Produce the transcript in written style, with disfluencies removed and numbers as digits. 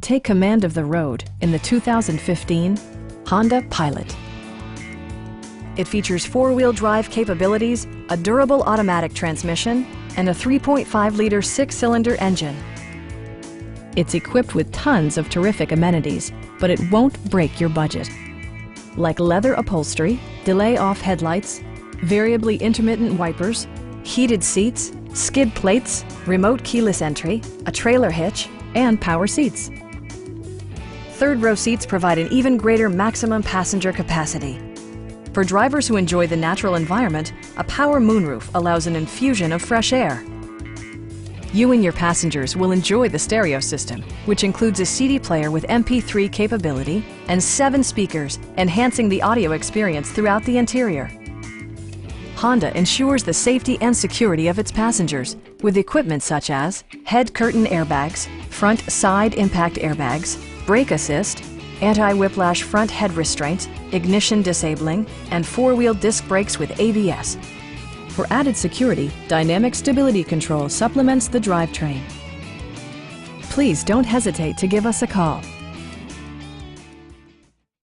Take command of the road in the 2015 Honda Pilot. It features four-wheel drive capabilities, a durable automatic transmission, and a 3.5-liter six-cylinder engine. It's equipped with tons of terrific amenities, but it won't break your budget. Like leather upholstery, delay-off headlights, variably intermittent wipers, heated seats, skid plates, remote keyless entry, a trailer hitch, and power seats. Third-row seats provide an even greater maximum passenger capacity. For drivers who enjoy the natural environment, a power moonroof allows an infusion of fresh air. You and your passengers will enjoy the stereo system, which includes a CD player with MP3 capability and 7 speakers, enhancing the audio experience throughout the interior. Honda ensures the safety and security of its passengers with equipment such as head curtain airbags, front side impact airbags, brake assist, anti-whiplash front head restraints, ignition disabling, and four-wheel disc brakes with ABS. For added security, Dynamic Stability Control supplements the drivetrain. Please don't hesitate to give us a call.